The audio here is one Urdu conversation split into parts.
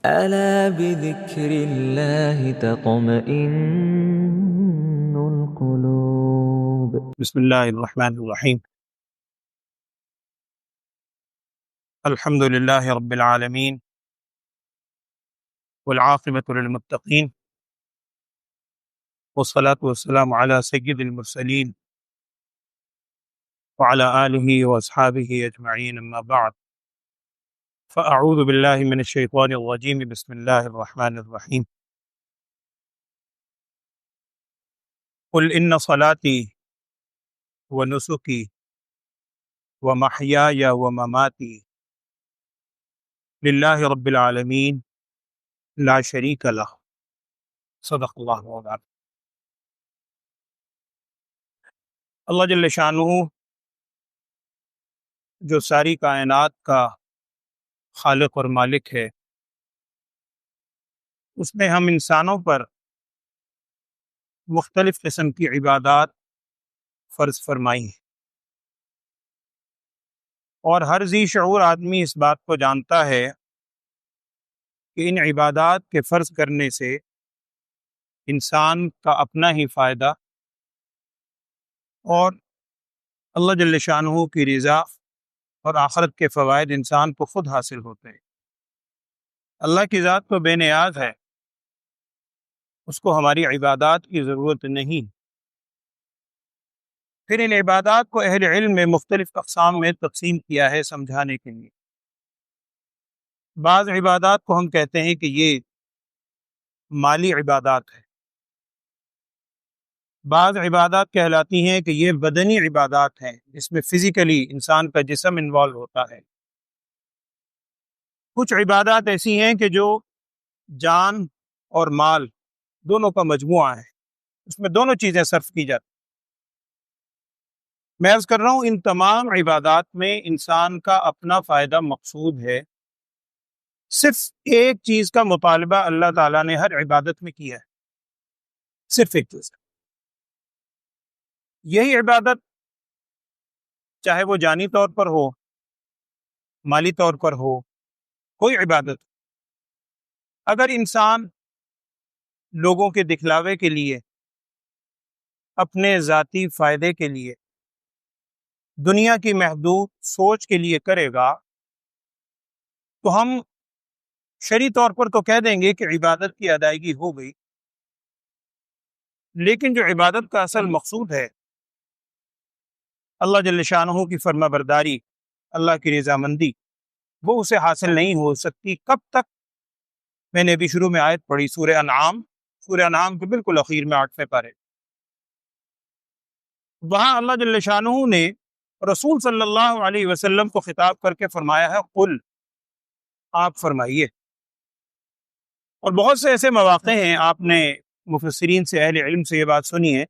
ألا بذكر الله تطمئن القلوب. بسم اللہ الرحمن الرحیم الحمد للہ رب العالمین والعاقبۃ للمتقین والصلاة والسلام علی سید المرسلین وعلی آلہ واصحابہ اجمعین اما بعد فاعوذ باللہ من الشیطان الرجیم بسم اللہ الرحمن الرحیم قل ان صلاتي ونسكي ومحياي ومماتي للہ رب العالمین لا شریک لہ صدق اللہ العظیم۔ اللہ جل شانہ جو ساری کائنات کا خالق اور مالک ہے، اس نے ہم انسانوں پر مختلف قسم کی عبادات فرض فرمائی ہیں، اور ہر ذی شعور آدمی اس بات کو جانتا ہے کہ ان عبادات کے فرض کرنے سے انسان کا اپنا ہی فائدہ اور اللہ جل شانہ کی رضا اور آخرت کے فوائد انسان کو خود حاصل ہوتے ہیں۔ اللہ کی ذات تو بے نیاز ہے، اس کو ہماری عبادات کی ضرورت نہیں۔ پھر ان عبادات کو اہل علم میں مختلف اقسام میں تقسیم کیا ہے سمجھانے کے لیے۔ بعض عبادات کو ہم کہتے ہیں کہ یہ مالی عبادات ہے، بعض عبادات کہلاتی ہیں کہ یہ بدنی عبادات ہیں، جس میں فزیکلی انسان کا جسم انوالو ہوتا ہے۔ کچھ عبادات ایسی ہیں کہ جو جان اور مال دونوں کا مجموعہ ہے، اس میں دونوں چیزیں صرف کی جاتی۔ میں عرض کر رہا ہوں ان تمام عبادات میں انسان کا اپنا فائدہ مقصود ہے، صرف ایک چیز کا مطالبہ اللہ تعالیٰ نے ہر عبادت میں کیا ہے، صرف ایک چیز۔ یہی عبادت چاہے وہ جانی طور پر ہو، مالی طور پر ہو، کوئی عبادت، اگر انسان لوگوں کے دکھلاوے کے لیے، اپنے ذاتی فائدے کے لیے، دنیا کی محدود سوچ کے لیے کرے گا تو ہم شرعی طور پر تو کہہ دیں گے کہ عبادت کی ادائیگی ہو گئی، لیکن جو عبادت کا اصل مقصود ہے، اللہ جل شانہ کی فرما برداری، اللہ کی رضامندی، وہ اسے حاصل نہیں ہو سکتی۔ کب تک؟ میں نے ابھی شروع میں آیت پڑھی سورہ انعام کے بالکل اخیر میں 8ویں پارے، وہاں اللہ جل شانہ نے رسول صلی اللہ علیہ وسلم کو خطاب کر کے فرمایا ہے قل، آپ فرمائیے۔ اور بہت سے ایسے مواقع ہیں، آپ نے مفسرین سے، اہل علم سے یہ بات سنی ہے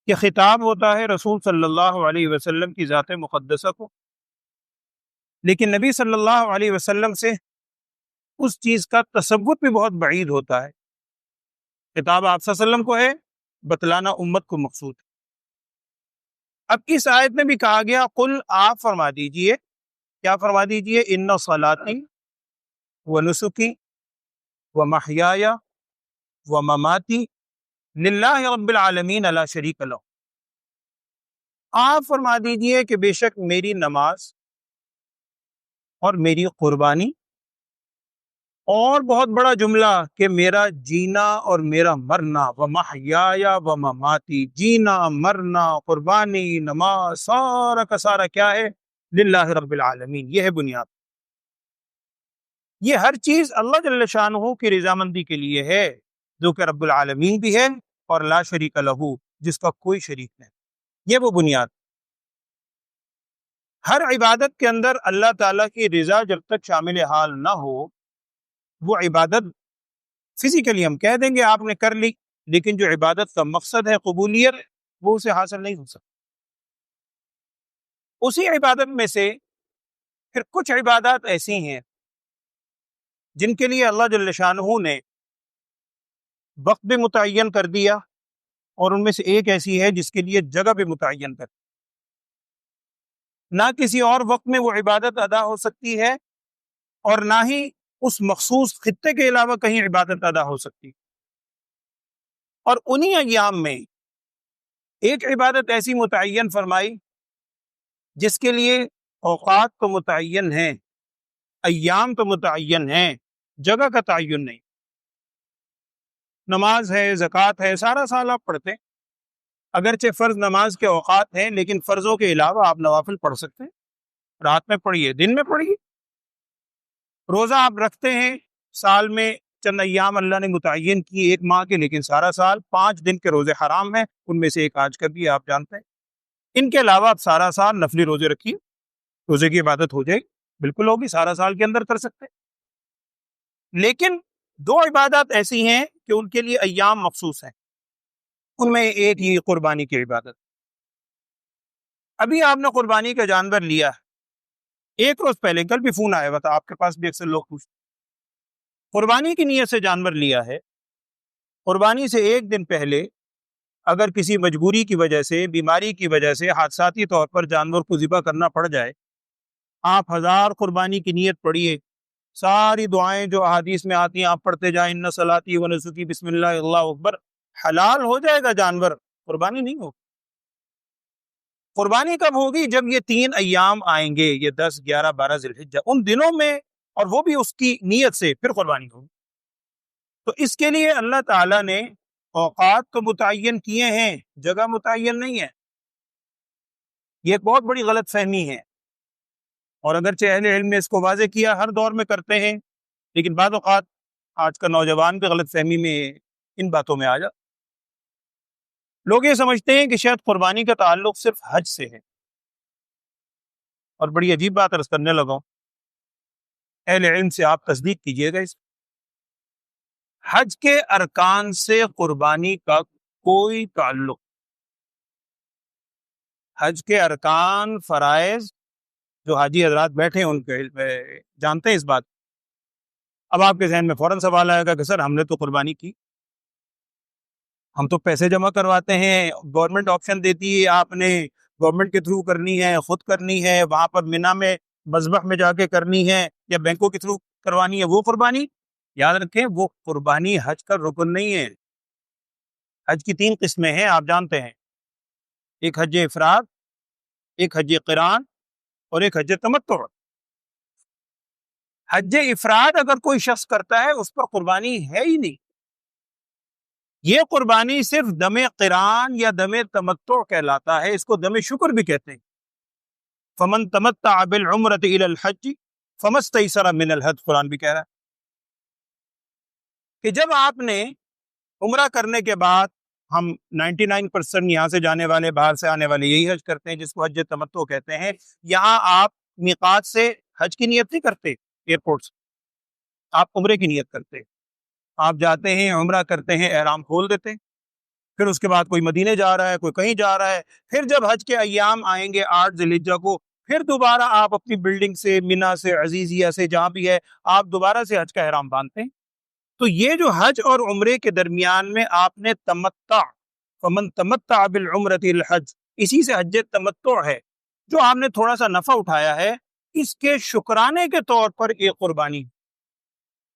کہ خطاب ہوتا ہے رسول صلی اللہ علیہ وسلم کی ذات مقدسہ کو، لیکن نبی صلی اللہ علیہ وسلم سے اس چیز کا تصور بھی بہت بعید ہوتا ہے۔ خطاب آپ صلی اللہ علیہ وسلم کو ہے، بتلانا امت کو مقصود ہے۔ اب اس آیت میں بھی کہا گیا قل، آپ فرما دیجئے، کیا فرما دیجئے؟ ان صلاتی ونسکی ومحیای ومماتی للہ رب العالمین لا شریک لہ۔ آپ فرما دیجئے کہ بے شک میری نماز اور میری قربانی، اور بہت بڑا جملہ کہ میرا جینا اور میرا مرنا، ومحیای ومماتی، جینا، مرنا، قربانی، نماز، سارا کا سارا کیا ہے؟ للہ رب العالمین۔ یہ ہے بنیاد، یہ ہر چیز اللہ جل شانہ کی رضامندی کے لیے ہے، جو کہ رب العالمین بھی ہے اور لا شریک لہ، جس کا کوئی شریک نہیں۔ یہ وہ بنیاد۔ ہر عبادت کے اندر اللہ تعالیٰ کی رضا جب تک شامل حال نہ ہو، وہ عبادت فزیکلی ہم کہہ دیں گے آپ نے کر لی، لیکن جو عبادت کا مقصد ہے قبولیت، وہ اسے حاصل نہیں ہو سکتا۔ اسی عبادت میں سے پھر کچھ عبادات ایسی ہیں جن کے لیے اللہ جل شانہ نے وقت بھی متعین کر دیا، اور ان میں سے ایک ایسی ہے جس کے لیے جگہ بھی متعین کر دی۔ نہ کسی اور وقت میں وہ عبادت ادا ہو سکتی ہے، اور نہ ہی اس مخصوص خطے کے علاوہ کہیں عبادت ادا ہو سکتی، اور انہی ایام میں ایک عبادت ایسی متعین فرمائی جس کے لیے اوقات تو متعین ہیں، ایام تو متعین ہیں، جگہ کا تعین نہیں۔ نماز ہے، زکوٰۃ ہے، سارا سال آپ پڑھتے ہیں، اگرچہ فرض نماز کے اوقات ہیں لیکن فرضوں کے علاوہ آپ نوافل پڑھ سکتے ہیں، رات میں پڑھیے، دن میں پڑھیے۔ روزہ آپ رکھتے ہیں، سال میں چند ایام اللہ نے متعین کیے ایک ماہ کے، لیکن سارا سال 5 دن کے روزے حرام ہیں، ان میں سے ایک آج کا بھی ہے، آپ جانتے ہیں۔ ان کے علاوہ آپ سارا سال نفلی روزے رکھیے، روزے کی عبادت ہو جائے گی، بالکل ہوگی، سارا سال کے اندر کر سکتے ہیں۔ لیکن 2 عبادات ایسی ہیں کہ ان کے لیے ایام مخصوص ہیں، ان میں ایک یہ قربانی کی عبادت۔ ابھی آپ نے قربانی کا جانور لیا ہے، ایک روز پہلے، کل بھی فون آیا ہوا تھا، آپ کے پاس بھی اکثر لوگ پوچھتے، قربانی کی نیت سے جانور لیا ہے، قربانی سے ایک دن پہلے اگر کسی مجبوری کی وجہ سے، بیماری کی وجہ سے حادثاتی طور پر جانور کو ذبح کرنا پڑ جائے، آپ 1000 قربانی کی نیت پڑھیے، ساری دعائیں جو احادیث میں آتی ہیں آپ پڑھتے جائیں، ان صلاتی و نسکی بسم اللہ اللہ اکبر، حلال ہو جائے گا جانور، قربانی نہیں ہوگی۔ قربانی کب ہوگی؟ جب یہ 3 ایام آئیں گے، یہ 10 11 12 ذی الحجہ، ان دنوں میں، اور وہ بھی اس کی نیت سے، پھر قربانی ہوگی۔ تو اس کے لیے اللہ تعالیٰ نے اوقات تو متعین کیے ہیں، جگہ متعین نہیں ہے۔ یہ ایک بہت بڑی غلط فہمی ہے، اور اگرچہ اہل علم نے اس کو واضح کیا، ہر دور میں کرتے ہیں، لیکن بعض اوقات آج کا نوجوان بھی غلط فہمی میں ان باتوں میں آ جاتا۔ لوگ یہ سمجھتے ہیں کہ شاید قربانی کا تعلق صرف حج سے ہے، اور بڑی عجیب بات عرض کرنے لگا ہوں، اہل علم سے آپ تصدیق کیجئے گا، اس حج کے ارکان سے قربانی کا کوئی تعلق، حج کے ارکان فرائض جو حاجی حضرات بیٹھے ہیں ان کے علم جانتے ہیں اس بات۔ اب آپ کے ذہن میں فوراً سوال آئے گا کہ سر ہم نے تو قربانی کی، ہم تو پیسے جمع کرواتے ہیں، گورنمنٹ آپشن دیتی ہے، آپ نے گورنمنٹ کے تھرو کرنی ہے، خود کرنی ہے، وہاں پر مینا میں مذبح میں جا کے کرنی ہے، یا بینکوں کے تھرو کروانی ہے، وہ قربانی؟ یاد رکھیں، وہ قربانی حج کا رکن نہیں ہے۔ حج کی 3 قسمیں ہیں، آپ جانتے ہیں، ایک حج افراد، ایک حج قران، اور ایک حج تمتع۔ حج افراد اگر کوئی شخص کرتا ہے اس پر قربانی ہے ہی نہیں، یہ قربانی صرف دم قران یا دم تمتع کہلاتا ہے، اس کو دم شکر بھی کہتے ہیں۔ فمن تمتع بالعمرۃ الی الحج فما استیسر من الہدی، قرآن بھی کہہ رہا ہے کہ جب آپ نے عمرہ کرنے کے بعد، ہم 99% یہاں سے جانے والے، باہر سے آنے والے یہی حج کرتے ہیں جس کو حج تمتع کہتے ہیں، یہاں آپ میقات سے حج کی نیت نہیں کرتے، ایئرپورٹ سے آپ عمرے کی نیت کرتے، آپ جاتے ہیں، عمرہ کرتے ہیں، احرام کھول دیتے ہیں، پھر اس کے بعد کوئی مدینے جا رہا ہے، کوئی کہیں جا رہا ہے، پھر جب حج کے ایام آئیں گے 8 ذی الحجہ کو، پھر دوبارہ آپ اپنی بلڈنگ سے، مینا سے، عزیزیہ سے، جہاں بھی ہے، آپ دوبارہ سے حج کا احرام باندھتے ہیں۔ تو یہ جو حج اور عمرے کے درمیان میں آپ نے تمتع، فمن تمتع بالعمرۃ الی الحج، اسی سے حج تمتع ہے، جو آپ نے تھوڑا سا نفع اٹھایا ہے، اس کے شکرانے کے طور پر ایک قربانی۔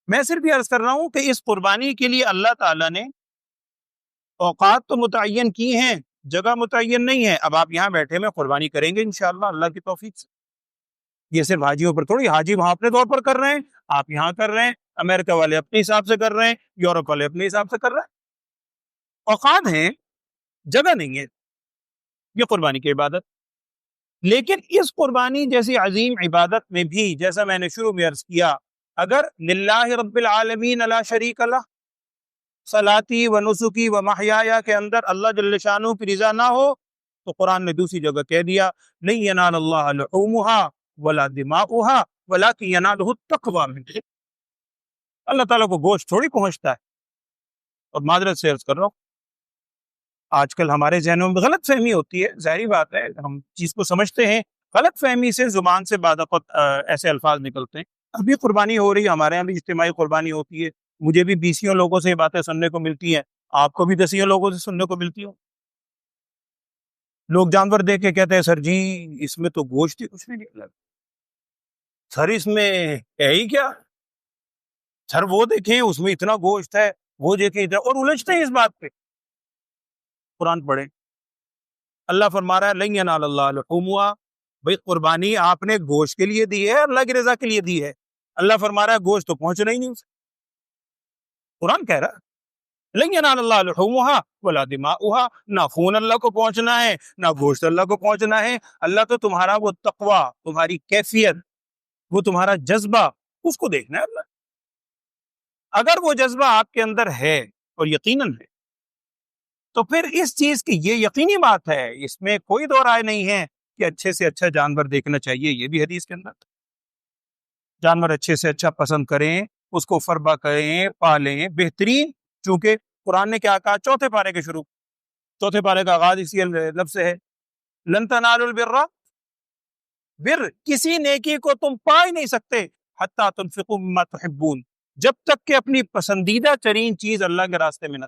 میں صرف یہ عرض کر رہا ہوں کہ اس قربانی کے لیے اللہ تعالیٰ نے اوقات تو متعین کی ہیں، جگہ متعین نہیں ہے۔ اب آپ یہاں بیٹھے میں قربانی کریں گے انشاءاللہ اللہ کی توفیق سے، یہ صرف حاجیوں پر تھوڑی، حاجی وہاں اپنے طور پر کر رہے ہیں، آپ یہاں کر رہے ہیں، امریکہ والے اپنے حساب سے کر رہے ہیں، یورپ والے اپنے حساب سے کر رہے ہیں۔ اوقات ہیں، جگہ نہیں ہے یہ قربانی کی عبادت۔ لیکن اس قربانی جیسی عظیم عبادت میں بھی، جیسا میں نے شروع میں عرض کیا، اگر للہ رب العالمین لا شریک لہ، صلاتی و نسکی و محیایا کے اندر اللہ جل شانہ کی رضا نہ ہو، تو قرآن نے دوسری جگہ کہہ دیا لن ینال اللہ لحومها ولا دماؤها ولکن ینالہ التقوی منکم، اللہ تعالیٰ کو گوشت تھوڑی پہنچتا ہے۔ اور معذرت سے عرض کر رہا ہوں، آج کل ہمارے ذہنوں میں غلط فہمی ہوتی ہے، ظاہری بات ہے، ہم چیز کو سمجھتے ہیں، غلط فہمی سے زبان سے بعض اوقات ایسے الفاظ نکلتے ہیں۔ ابھی قربانی ہو رہی ہے، ہمارے یہاں بھی اجتماعی قربانی ہوتی ہے، مجھے بھی 20 لوگوں سے یہ باتیں سننے کو ملتی ہیں، آپ کو بھی 10 لوگوں سے سننے کو ملتی ہوں۔ لوگ جانور دیکھ کے کہتے ہیں سر جی اس میں تو گوشت ہی کچھ نہیں نکلا، سر اس میں ہے ہی کیا، سر وہ دیکھیں اس میں اتنا گوشت ہے، وہ دیکھیں ادھر، اور الجھتے ہیں اس بات پہ۔ قرآن پڑھیں، اللہ فرما رہا ہے لن ینال اللہ لحومہا، بھئی قربانی آپ نے گوشت کے لیے دی ہے، اللہ کی رضا کے لیے دی ہے۔ اللہ فرما رہا ہے گوشت تو پہنچنا ہی نہیں اسے۔ قرآن کہہ رہا ہے لن ینال اللہ لحومہا ولا دماؤہا، نہ خون اللہ کو پہنچنا ہے نہ گوشت اللہ کو پہنچنا ہے۔ اللہ تو تمہارا وہ تقوی، تمہاری کیفیت، وہ تمہارا جذبہ، اس کو دیکھنا ہے اللہ۔ اگر وہ جذبہ آپ کے اندر ہے، اور یقیناً ہے، تو پھر اس چیز کی یہ یقینی بات ہے، اس میں کوئی دو رائے نہیں ہے کہ اچھے سے اچھا جانور دیکھنا چاہیے۔ یہ بھی حدیث کے اندر جانور اچھے سے اچھا پسند کریں، اس کو فربا کریں، پالیں، بہترین، چونکہ قرآن نے کیا کہا چوتھے پارے کے شروع، چوتھے پارے کا آغاز اسی لفظ سے ہے، لن تنالوا البر، بر کسی نیکی کو تم پا ہی نہیں سکتے حتی تنفقوا مما تحبون، جب تک کہ اپنی پسندیدہ ترین چیز اللہ کے راستے میں نہ۔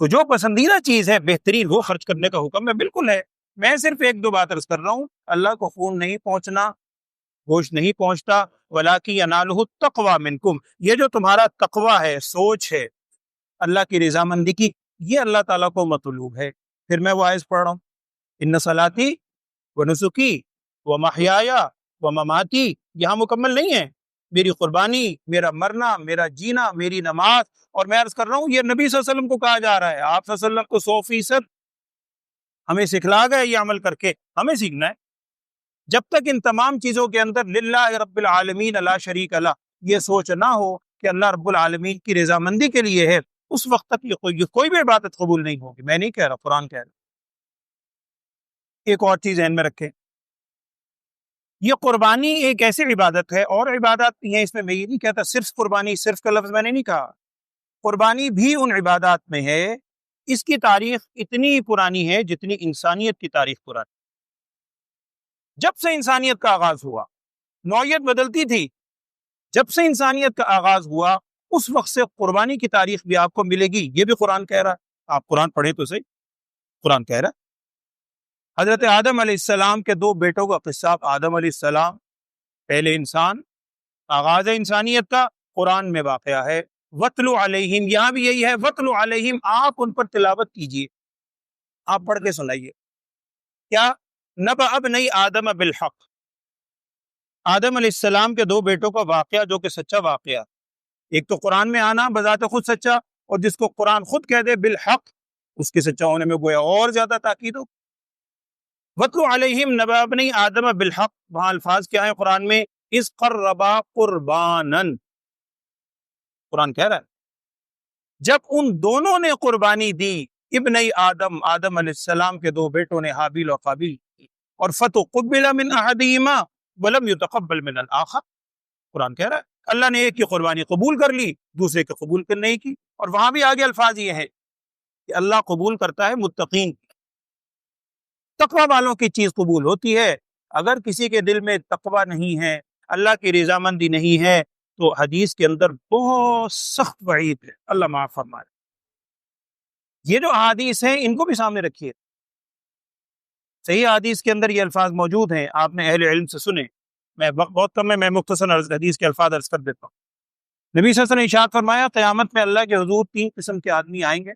تو جو پسندیدہ چیز ہے بہترین وہ خرچ کرنے کا حکم ہے، بالکل ہے۔ میں صرف ایک دو بات عرض کر رہا ہوں، اللہ کو خون نہیں پہنچنا، گوشت نہیں پہنچتا، وَلَٰكِن يَنَالُهُ التَّقْوَىٰ مِنْكُمْ، یہ جو تمہارا تقویٰ ہے، سوچ ہے اللہ کی رضامندی کی، یہ اللہ تعالیٰ کو مطلوب ہے۔ پھر میں وہ آیت پڑھ رہا ہوں، ان صلاتی و نسکی و محیایا و مماتی، یہاں مکمل نہیں ہے، میری قربانی، میرا مرنا، میرا جینا، میری نماز، اور میں عرض کر رہا ہوں یہ نبی صلی اللہ علیہ وسلم کو کہا جا رہا ہے، آپ صلی اللہ علیہ وسلم کو 100% ہمیں سکھلا گئے یہ عمل کر کے، ہمیں سیکھنا ہے۔ جب تک ان تمام چیزوں کے اندر للہ رب العالمین لا شریک لہ یہ سوچ نہ ہو کہ اللہ رب العالمین کی رضامندی کے لیے ہے، اس وقت تک یہ کوئی بھی عبادت قبول نہیں ہوگی۔ میں نہیں کہہ رہا، قرآن کہہ رہا۔ ایک اور چیز ذہن میں رکھیں، یہ قربانی ایک ایسی عبادت ہے، اور عبادات بھی ہیں اس میں یہ نہیں کہتا صرف قربانی، صرف کا لفظ میں نے نہیں کہا، قربانی بھی ان عبادات میں ہے۔ اس کی تاریخ اتنی پرانی ہے جتنی انسانیت کی تاریخ پرانی۔ جب سے انسانیت کا آغاز ہوا، نوعیت بدلتی تھی، جب سے انسانیت کا آغاز ہوا اس وقت سے قربانی کی تاریخ بھی آپ کو ملے گی۔ یہ بھی قرآن کہہ رہا ہے، آپ قرآن پڑھیں تو صحیح، قرآن کہہ رہا ہے۔ حضرت آدم علیہ السلام کے دو بیٹوں کا قصہ، آدم علیہ السلام پہلے انسان، آغاز انسانیت کا قرآن میں واقعہ ہے۔ وَاتْلُ عَلَيْهِمْ، یہاں بھی یہی ہے، وَاتْلُ عَلَيْهِمْ، آپ ان پر تلاوت کیجئے، آپ پڑھ کے سنائیے۔ کیا؟ نَبَأَ ابْنَيْ آدَمَ بِالْحَقِّ، آدم علیہ السلام کے دو بیٹوں کا واقعہ جو کہ سچا واقعہ، ایک تو قرآن میں آنا بذات خود سچا، اور جس کو قرآن خود کہہ دے بالحق، اس کے سچا ہونے میں گویا اور زیادہ تاکید ہو۔ وَاتْلُ عَلَيْهِمْ نَبَأَ ابْنَيْ آدَمَ بِالْحَقِّ، وہاں الفاظ کیا ہیں قرآن میں؟ اِذْ قَرَّبَا قُرْبَانًا، قرآن کہہ رہا ہے جب ان دونوں نے قربانی دی، ابنی آدم، آدم علیہ السلام کے دو بیٹوں نے، حابیل و قابیل، اور فَتُقُبِّلَ مِنْ أَحَدِهِمَا وَلَمْ يُتَقَبَّلْ مِنَ الْآخَرِ، قرآن کہہ رہا ہے اللہ نے ایک کی قربانی قبول کر لی، دوسرے کی قبول کر نہیں کی۔ اور وہاں بھی آگے الفاظ یہ ہیں کہ اللہ قبول کرتا ہے متقین، تقوی والوں کی چیز قبول ہوتی ہے۔ اگر کسی کے دل میں تقوی نہیں ہے، اللہ کی رضامندی نہیں ہے، تو حدیث کے اندر بہت سخت وعید ہے، اللہ معاف فرمائے۔ یہ جو احادیث ہیں ان کو بھی سامنے رکھیے، صحیح حدیث کے اندر یہ الفاظ موجود ہیں، آپ نے اہل علم سے سنے۔ میں وقت بہت کم ہے، میں مختصر حدیث کے الفاظ عرض کر دیتا ہوں۔ نبی صلی اللہ علیہ وسلم نے ارشاد فرمایا قیامت میں اللہ کے حضور تین قسم کے آدمی آئیں گے،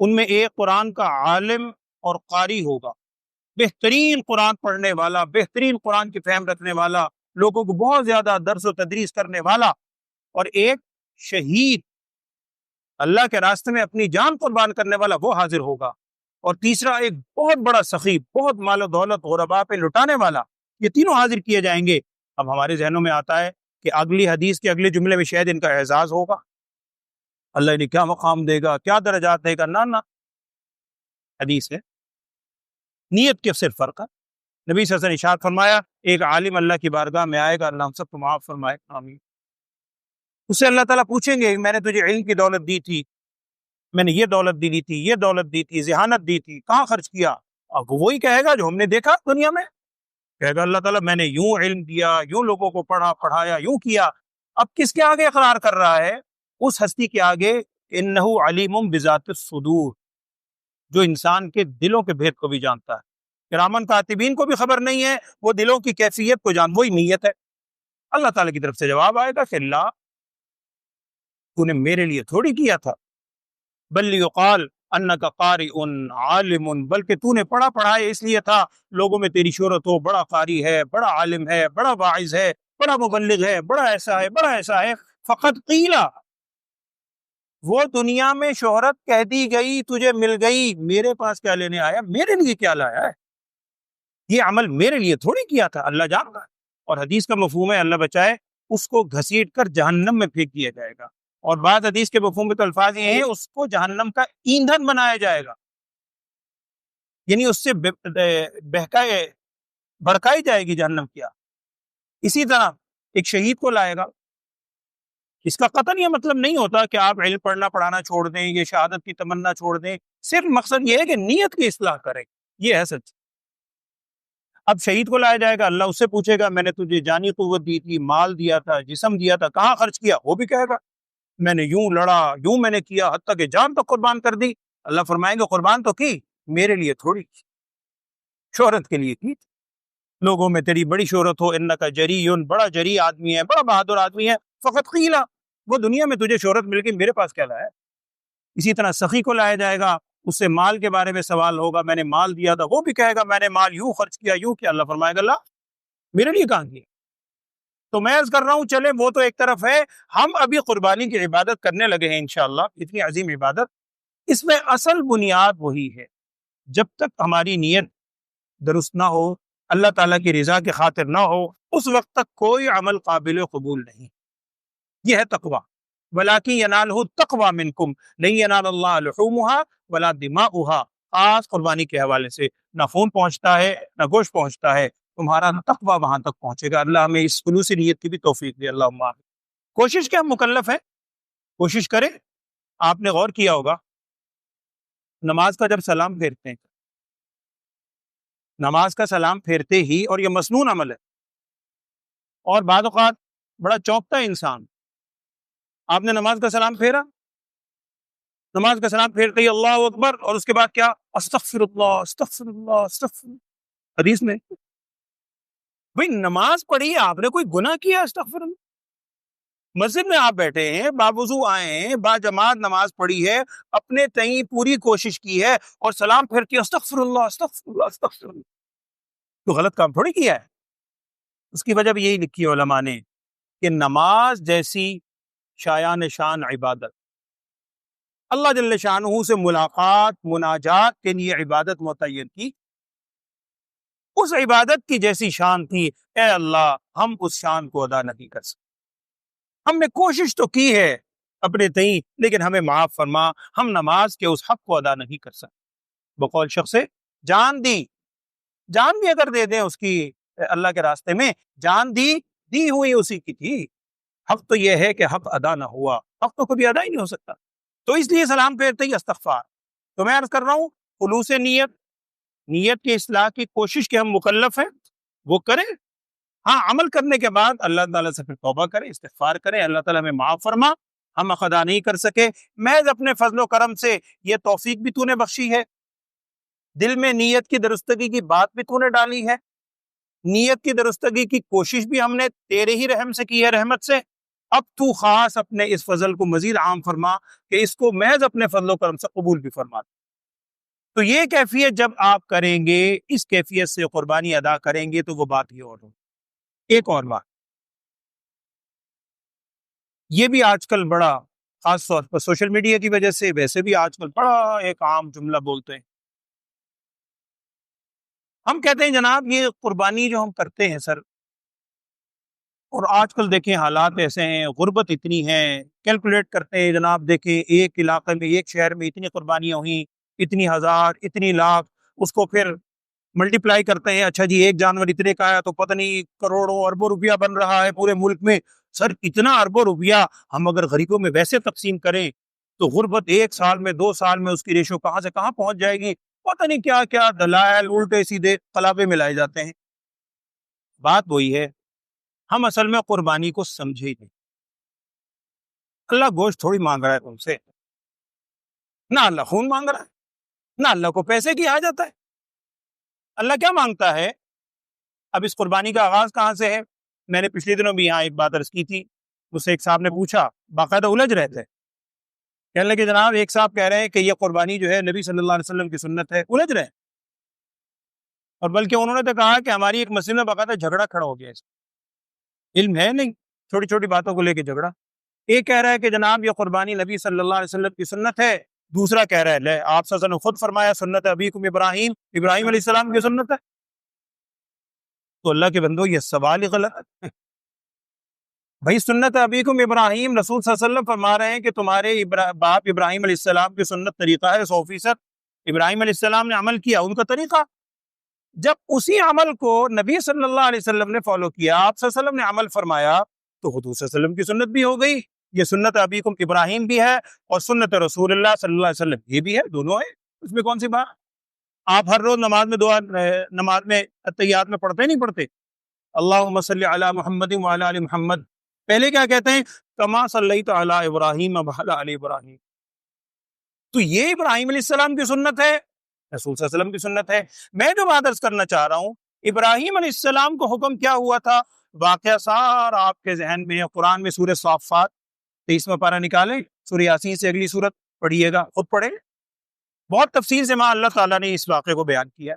ان میں ایک قرآن کا عالم اور قاری ہوگا، بہترین قرآن پڑھنے والا، بہترین قرآن کی فہم رکھنے والا، لوگوں کو بہت زیادہ درس و تدریس کرنے والا، اور ایک شہید، اللہ کے راستے میں اپنی جان قربان کرنے والا، وہ حاضر ہوگا، اور تیسرا ایک بہت بڑا سخی، بہت مال و دولت غرباء پہ لٹانے والا، یہ تینوں حاضر کیے جائیں گے۔ اب ہمارے ذہنوں میں آتا ہے کہ اگلی حدیث کے اگلے جملے میں شاید ان کا اعزاز ہوگا، اللہ انہیں کیا مقام دے گا، کیا درجات دے گا، نہ حدیث ہے، نیت کے صرف فرق ہے۔ نبی صلی اللہ علیہ وسلم نے ارشاد فرمایا ایک عالم اللہ کی بارگاہ میں آئے گا، اللہ ہم سب کو معاف فرمائے، آمین۔ اس سے اللہ تعالیٰ پوچھیں گے میں نے تجھے علم کی دولت دی تھی، میں نے یہ دولت دی تھی، یہ دولت دی تھی، ذہانت دی تھی، کہاں خرچ کیا؟ اب وہی کہے گا جو ہم نے دیکھا دنیا میں، کہے گا اللہ تعالیٰ میں نے یوں علم دیا، یوں لوگوں کو پڑھا پڑھایا، یوں کیا۔ اب کس کے آگے اقرار کر رہا ہے؟ اس ہستی کے آگے انہ علیم بذات الصدور، جو انسان کے دلوں کے بھید کو بھی جانتا ہے۔ کرامن کاتبین کو بھی خبر نہیں ہے، وہ دلوں کی کیفیت کو وہی نیت ہے۔ اللہ تعالیٰ کی طرف سے جواب آئے گا کہ اللہ تو نے میرے لیے تھوڑی کیا تھا، بل یقال انک قارئ عالم، بلکہ تو نے پڑھا پڑھایا اس لیے تھا لوگوں میں تیری شہرت ہو، بڑا قاری ہے، بڑا عالم ہے، بڑا واعظ ہے، بڑا مبلغ ہے، بڑا ایسا ہے، بڑا ایسا ہے۔ فقط قیلا، وہ دنیا میں شہرت کہہ دی گئی، تجھے مل گئی، میرے پاس کیا لینے آیا، میرے لیے کیا لایا ہے، یہ عمل میرے لیے تھوڑی کیا تھا، اللہ جانتا ہے۔ اور حدیث کا مفہوم ہے اللہ بچائے اس کو گھسیٹ کر جہنم میں پھینک دیا جائے گا، اور بعض حدیث کے مفہوم میں تو الفاظ یہ ہیں اس کو جہنم کا ایندھن بنایا جائے گا، یعنی اس سے بہکائے بھڑکائی جائے گی جہنم کیا۔ اسی طرح ایک شہید کو لائے گا، اس کا قطعاً یہ مطلب نہیں ہوتا کہ آپ علم پڑھنا پڑھانا چھوڑ دیں، یہ شہادت کی تمنا چھوڑ دیں، صرف مقصد یہ ہے کہ نیت کی اصلاح کریں، یہ ہے سچ۔ اب شہید کو لایا جائے گا، اللہ اس سے پوچھے گا میں نے تجھے جانی قوت دی تھی، مال دیا تھا، جسم دیا تھا، کہاں خرچ کیا؟ وہ بھی کہے گا میں نے یوں لڑا، یوں میں نے کیا، حتیٰ کہ جان تک قربان کر دی۔ اللہ فرمائیں گے قربان تو کی، میرے لیے تھوڑی کی، شہرت کے لیے کی، لوگوں میں تیری بڑی شہرت ہو، انکا جریٌ، بڑا جری آدمی ہے، بڑا بہادر آدمی ہے، فقط قیلا، وہ دنیا میں تجھے شہرت مل گئی، میرے پاس کیا لایا ہے۔ اسی طرح سخی کو لایا جائے گا، اس سے مال کے بارے میں سوال ہوگا، میں نے مال دیا تھا، وہ بھی کہے گا میں نے مال یوں خرچ کیا، یوں کیا۔ اللہ فرمائے گا اللہ میرے لیے کہاں کیا؟ تو میں عرض کر رہا ہوں چلے وہ تو ایک طرف ہے، ہم ابھی قربانی کی عبادت کرنے لگے ہیں انشاءاللہ، اتنی عظیم عبادت، اس میں اصل بنیاد وہی ہے، جب تک ہماری نیت درست نہ ہو، اللہ تعالیٰ کی رضا کی خاطر نہ ہو، اس وقت تک کوئی عمل قابل قبول نہیں۔ یہ ہے تقویٰ، وَلَٰكِن يَنَالُهُ التَّقْوَىٰ مِنْكُمْ لَن يَنَالَ اللَّهَ لُحُومُهَا وَلَا دِمَاؤُهَا۔ خاص قربانی کے حوالے سے نہ خون پہنچتا ہے نہ گوشت پہنچتا ہے، تمہارا تقویٰ وہاں تک پہنچے گا۔ اللہ ہمیں اس خلوص نیت کی بھی توفیق دے، اللہم آمین۔ کوشش کیا مکلف ہے، کوشش کرے۔ آپ نے غور کیا ہوگا نماز کا جب سلام پھیرتے ہیں، نماز کا سلام پھیرتے ہی، اور یہ مسنون عمل ہے، اور بعض اوقات بڑا چونکتا ہے انسان، آپ نے نماز کا سلام پھیرا، نماز کا سلام پھیرتے ہی اللہ اکبر، اور اس کے بعد کیا؟ استغفر اللہ استغفر اللہ استغفر اللہ۔ حدیث میں بھئی نماز پڑھی، آپ نے کوئی گناہ کیا؟ استغفر اللہ۔ مسجد میں آپ بیٹھے ہیں، باوضو آئے ہیں، با جماعت نماز پڑھی ہے، اپنے تئیں پوری کوشش کی ہے، اور سلام پھیر کے استغفر اللہ استغفر اللہ استغفر اللہ، تو غلط کام تھوڑی کیا ہے۔ اس کی وجہ بھی یہی لکھی ہے علماء نے کہ نماز جیسی شایان شان عبادت، اللہ جل شانہ سے ملاقات مناجات کے لیے عبادت متعین کی، اس عبادت کی جیسی شان تھی، اے اللہ ہم اس شان کو ادا نہیں کر سکتے، ہم نے کوشش تو کی ہے اپنے تئیں، لیکن ہمیں معاف فرما، ہم نماز کے اس حق کو ادا نہیں کر سکتے۔ بقول شخص سے جان دی، جان بھی اگر دے دیں اس کی اللہ کے راستے میں، جان دی ہوئی اسی کی تھی، حق تو یہ ہے کہ حق ادا نہ ہوا، حق تو کبھی ادا ہی نہیں ہو سکتا، تو اس لیے سلام پھیرتے ہی استغفار۔ تو میں عرض کر رہا ہوں خلوص نیت کی اصلاح کی کوشش کے ہم مکلف ہیں، وہ کریں، ہاں عمل کرنے کے بعد اللہ تعالیٰ سے پھر توبہ کریں، استغفار کریں، اللہ تعالیٰ ہمیں معاف فرما، ہم حق ادا نہیں کر سکے، محض اپنے فضل و کرم سے یہ توفیق بھی تو نے بخشی ہے، دل میں نیت کی درستگی کی بات بھی تو نے ڈالی ہے، نیت کی درستگی کی کوشش بھی ہم نے تیرے ہی رحم سے کی ہے، رحمت سے، اب تو خاص اپنے اس فضل کو مزید عام فرما کہ اس کو محض اپنے فضل و کرم سے قبول بھی فرما۔ تو یہ کیفیت جب آپ کریں گے، اس کیفیت سے قربانی ادا کریں گے، تو وہ بات ہی اور ہوگی۔ ایک اور بات، یہ بھی آج کل بڑا، خاص طور پر سوشل میڈیا کی وجہ سے، ویسے بھی آج کل بڑا ایک عام جملہ بولتے ہیں، ہم کہتے ہیں جناب یہ قربانی جو ہم کرتے ہیں سر، اور آج کل دیکھیں حالات ایسے ہیں، غربت اتنی ہے، کیلکولیٹ کرتے ہیں جناب، دیکھیں ایک علاقے میں ایک شہر میں اتنی قربانیاں ہوئیں، اتنی ہزار اتنی لاکھ، اس کو پھر ملٹیپلائی کرتے ہیں، اچھا جی ایک جانور اتنے کا آیا تو پتہ نہیں کروڑوں اربوں روپیہ بن رہا ہے پورے ملک میں۔ سر اتنا اربوں روپیہ ہم اگر غریبوں میں ویسے تقسیم کریں تو غربت ایک سال میں 2 سال میں اس کی ریشو کہاں سے کہاں پہنچ جائے گی، پتہ نہیں کیا کیا دلائل الٹے سیدھے قلابے میں لائے جاتے ہیں۔ بات وہی ہے، ہم اصل میں قربانی کو سمجھے نہیں، اللہ گوشت تھوڑی مانگ رہا ہے تم سے، نہ اللہ خون مانگ رہا ہے، نہ اللہ کو پیسے کی حاجت ہے۔ اللہ کیا مانگتا ہے؟ اب اس قربانی کا آغاز کہاں سے ہے؟ میں نے پچھلے دنوں بھی یہاں ایک بات عرض کی تھی، مجھ سے ایک صاحب نے پوچھا، باقاعدہ الجھ رہے تھے، کہنے لگے جناب ایک صاحب کہہ رہے ہیں کہ یہ قربانی جو ہے نبی صلی اللہ علیہ وسلم کی سنت ہے، الجھ رہے ہیں، اور بلکہ انہوں نے تو کہا کہ ہماری ایک مسجد میں باقاعدہ جھگڑا کھڑا ہو گیا، اس علم ہے نہیں، چھوٹی چھوٹی باتوں کو لے کے جھگڑا۔ ایک کہہ رہا ہے کہ جناب یہ قربانی نبی صلی اللہ علیہ وسلم کی سنت ہے، دوسرا کہہ رہا ہے لے آپ صلی اللہ علیہ وسلم نے خود فرمایا سنت ابیکم ابراہیم، ابراہیم علیہ السلام کی سنت ہے۔ تو اللہ کے بندو یہ سوال ہی غلط ہے بھائی، سنت ابیکم ابراہیم، رسول صلی اللہ علیہ وسلم فرما رہے ہیں کہ تمہارے باپ ابراہیم علیہ السلام کی سنت طریقہ ہے 100%، ابراہیم علیہ السلام نے عمل کیا ان کا طریقہ، جب اسی عمل کو نبی صلی اللہ علیہ وسلم نے فالو کیا، آپ صلی اللہ علیہ وسلم نے عمل فرمایا، تو حضور صلی اللہ علیہ وسلم کی سنت بھی ہو گئی۔ یہ سنت ابیکم ابراہیم بھی ہے اور سنت رسول اللہ صلی اللہ علیہ وسلم یہ بھی ہے، دونوں ہے، اس میں کون سی بات؟ آپ ہر روز نماز میں دعا، نماز میں اتحیات میں پڑھتے نہیں پڑھتے؟ اللہم صلی علی محمد وعلی آل محمد، پہلے کیا کہتے ہیں؟ کما صلیت علی ابراہیم وعلی آل ابراہیم۔ تو یہ ابراہیم علیہ السلام کی سنت ہے، رسول صلی اللہ علیہ وسلم کی سنت ہے۔ میں جو بات عرض کرنا چاہ رہا ہوں، ابراہیم علیہ السلام کو حکم کیا ہوا تھا؟ واقعہ سارا آپ کے ذہن میں ہے، قرآن میں سورہ صافات 23واں پارہ نکالیں، سورہ یاسین سے اگلی سورت پڑھیے گا، خود پڑھیں، بہت تفصیل سے اللہ تعالیٰ نے اس واقعے کو بیان کیا۔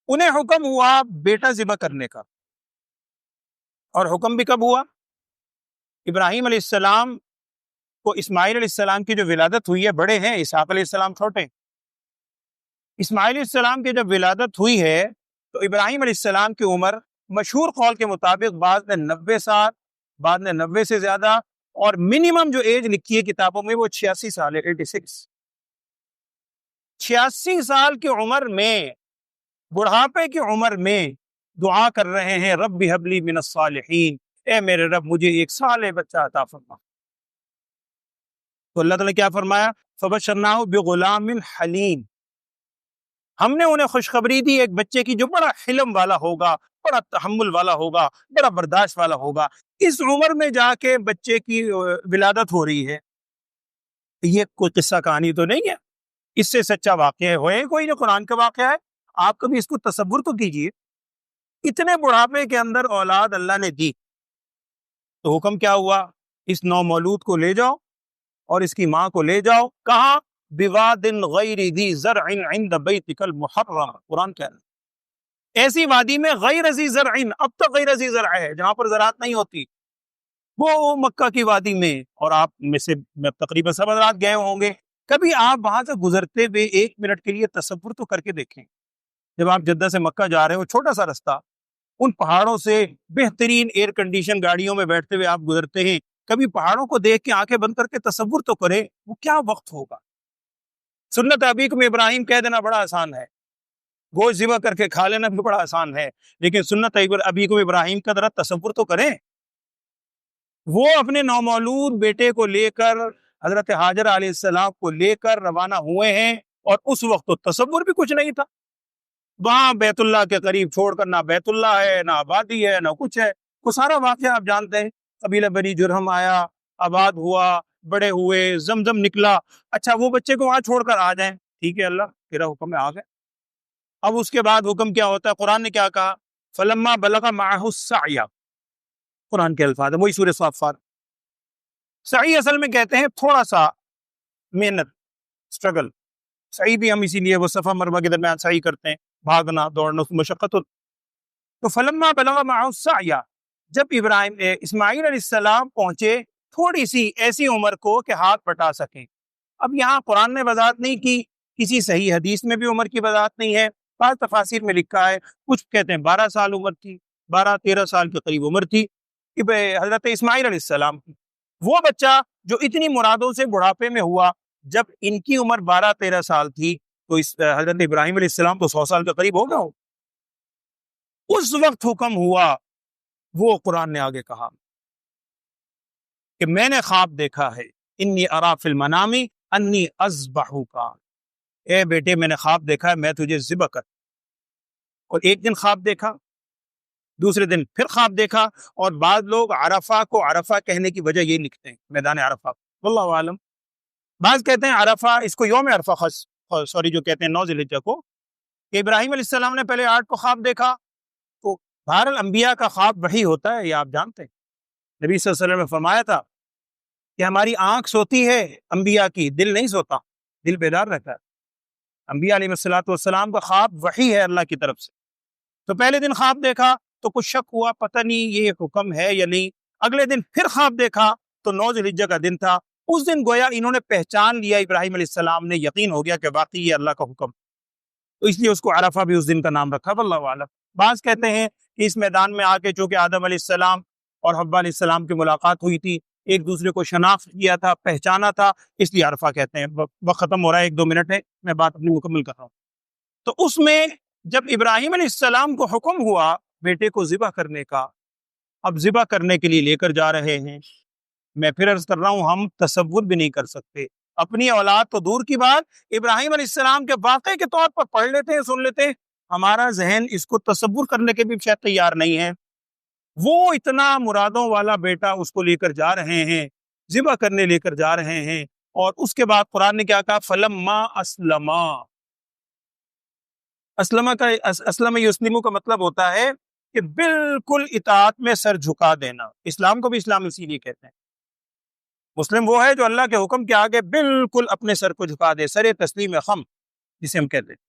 انہیں حکم ہوا بیٹا ذبح کرنے کا، اور حکم بھی کب ہوا؟ ابراہیم علیہ السلام کو اسماعیل علیہ السلام کی جو ولادت ہوئی ہے، بڑے ہیں، اسحاق علیہ السلام چھوٹے، اسماعیل علیہ السلام کی جب ولادت ہوئی ہے تو ابراہیم علیہ السلام کی عمر مشہور قول کے مطابق بعض نے 90 سال، بعض نے 90 سے زیادہ، اور منیمم جو ایج لکھی ہے کتابوں میں وہ 86 سال ہے، 86۔ 86 سال کی عمر میں، بڑھاپے کی عمر میں دعا کر رہے ہیں رب ہب لی من الصالحین، اے میرے رب مجھے ایک صالح بچہ عطا فرما۔ تو اللہ تعالیٰ نے کیا فرمایا؟ فبشرناہ بغلام حلیم، ہم نے انہیں خوشخبری دی ایک بچے کی جو بڑا حلم والا ہوگا، بڑا تحمل والا ہوگا، بڑا برداشت والا ہوگا۔ اس عمر میں جا کے بچے کی ولادت ہو رہی ہے، یہ کوئی قصہ کہانی تو نہیں ہے، اس سے سچا واقعہ ہوئے کوئی جو قرآن کا واقعہ ہے۔ آپ کبھی اس کو تصور تو کیجئے، اتنے بڑھاپے کے اندر اولاد اللہ نے دی، تو حکم کیا ہوا؟ اس نومولود کو لے جاؤ اور اس کی ماں کو لے جاؤ، کہاں؟ بواد غیر ذی زرع عند بیتک المحرم، قرآن کہہ رہا ہے ایسی وادی میں غیر ذی زرع، اب تک غیر ذی زرع ہے جہاں پر زراعت نہیں ہوتی، وہ مکہ کی وادی میں، اور آپ میں سے تقریباً سب حضرات گئے ہوں گے، کبھی آپ وہاں سے گزرتے ہوئے 1 منٹ کے لیے تصور تو کر کے دیکھیں، جب آپ جدہ سے مکہ جا رہے ہو، چھوٹا سا رستہ، ان پہاڑوں سے بہترین ایئر کنڈیشن گاڑیوں میں بیٹھتے ہوئے آپ گزرتے ہیں، کبھی پہاڑوں کو دیکھ کے آنکھیں بند کر کے تصور تو کریں وہ کیا وقت ہوگا۔ سنت ابیکم ابراہیم کہہ دینا بڑا آسان ہے، گوشت ذبح کر کے کھا لینا بھی بڑا آسان ہے، لیکن سنت ابیکم ابراہیم کا ذرا تصور تو کریں۔ وہ اپنے نومولود بیٹے کو لے کر، حضرت ہاجر علیہ السلام کو لے کر روانہ ہوئے ہیں، اور اس وقت تو تصور بھی کچھ نہیں تھا، وہاں بیت اللہ کے قریب چھوڑ کر نہ بیت اللہ ہے، نہ آبادی ہے، نہ کچھ ہے، وہ سارا واقعہ آپ جانتے ہیں، قبیلہ بنی جرہم آیا، آباد ہوا، بڑے ہوئے، زمزم نکلا، اچھا وہ بچے کو وہاں چھوڑ کر آ جائیں، ٹھیک ہے اللہ تیرا حکم ہے، آ گئے۔ اب اس کے بعد حکم کیا ہوتا ہے؟ قرآن نے کیا کہا؟ فلما بلغ معہ السعی، قرآن کے الفاظ ہیں، وہی سورہ صافات۔ سعی اصل میں کہتے ہیں تھوڑا سا محنت، اسٹرگل، سعی بھی ہم اسی لیے وہ صفا مروہ کے درمیان سعی کرتے ہیں، بھاگنا دوڑنا، مشقت۔ تو فلما بلغ معہ السعی، جب اسماعیل علیہ السلام پہنچے تھوڑی سی ایسی عمر کو کہ ہاتھ بٹا سکیں۔ اب یہاں قرآن نے وضاحت نہیں کی، کسی صحیح حدیث میں بھی عمر کی وضاحت نہیں ہے، بعض تفاسیر میں لکھا ہے، کچھ کہتے ہیں 12 سال عمر تھی، 12-13 سال کے قریب عمر تھی حضرت اسماعیل علیہ السلام کی۔ وہ بچہ جو اتنی مرادوں سے بڑھاپے میں ہوا، جب ان کی عمر 12-13 سال تھی تو حضرت ابراہیم علیہ السلام تو 100 سال کے قریب ہوگا، اس وقت حکم ہوا، وہ قرآن نے آگے کہا کہ میں نے خواب دیکھا ہے، انی ارا فی المنام انی اذبحک، اے بیٹے میں نے خواب دیکھا ہے میں تجھے ذبح کر، اور ایک دن خواب دیکھا، دوسرے دن پھر خواب دیکھا، اور بعض لوگ عرفہ کو عرفہ کہنے کی وجہ یہ لکھتے ہیں، میدان عرفہ، واللہ عالم۔ بعض کہتے ہیں عرفہ، اس کو یوم عرفہ جو کہتے ہیں 9 ذی الحجہ کو، کہ ابراہیم علیہ السلام نے پہلے 8 کو خواب دیکھا، تو بہرحال انبیاء کا خواب وحی ہوتا ہے، یہ آپ جانتے ہیں۔ نبی صلی اللہ علیہ وسلم نے فرمایا تھا کہ ہماری آنکھ سوتی ہے انبیاء کی، دل نہیں سوتا، دل بیدار رہتا ہے۔ انبیاء علیہ الصلوۃ والسلام کا خواب وحی ہے اللہ کی طرف سے۔ تو پہلے دن خواب دیکھا تو کچھ شک ہوا، پتہ نہیں یہ حکم ہے یا نہیں۔ اگلے دن پھر خواب دیکھا تو 9 ذی الحجہ کا دن تھا۔ اس دن گویا انہوں نے پہچان لیا، ابراہیم علیہ السلام نے یقین ہو گیا کہ واقعی یہ اللہ کا حکم، تو اس لیے اس کو عرفہ بھی اس دن کا نام رکھا، واللہ اعلم۔ بعض کہتے ہیں کہ اس میدان میں آ کے چونکہ آدم علیہ السلام اور حوا علیہ السلام کی ملاقات ہوئی تھی، ایک دوسرے کو شناخت کیا تھا، پہچانا تھا، اس لیے عرفہ کہتے ہیں۔ وقت ختم ہو رہا ہے، 1-2 منٹ ہے، میں بات اپنی مکمل کر رہا ہوں۔ تو اس میں جب ابراہیم علیہ السلام کو حکم ہوا بیٹے کو ذبح کرنے کا، اب ذبح کرنے کے لیے لے کر جا رہے ہیں، میں پھر عرض کر رہا ہوں ہم تصور بھی نہیں کر سکتے، اپنی اولاد تو دور کی بات، ابراہیم علیہ السلام کے واقعے کے طور پر پڑھ لیتے ہیں، سن لیتے ہیں، ہمارا ذہن اس کو تصور کرنے کے بھی شاید تیار نہیں ہے۔ وہ اتنا مرادوں والا بیٹا اس کو لے کر جا رہے ہیں، ذبح کرنے لے کر جا رہے ہیں، اور اس کے بعد قرآن نے کیا کہا؟ فلما اسلما۔ اسلم یسلمو کا مطلب ہوتا ہے کہ بالکل اطاعت میں سر جھکا دینا۔ اسلام کو بھی اسلام اسی لیے کہتے ہیں۔ مسلم وہ ہے جو اللہ کے حکم کے آگے بالکل اپنے سر کو جھکا دے، سر تسلیم خم جسے ہم کہتے ہیں۔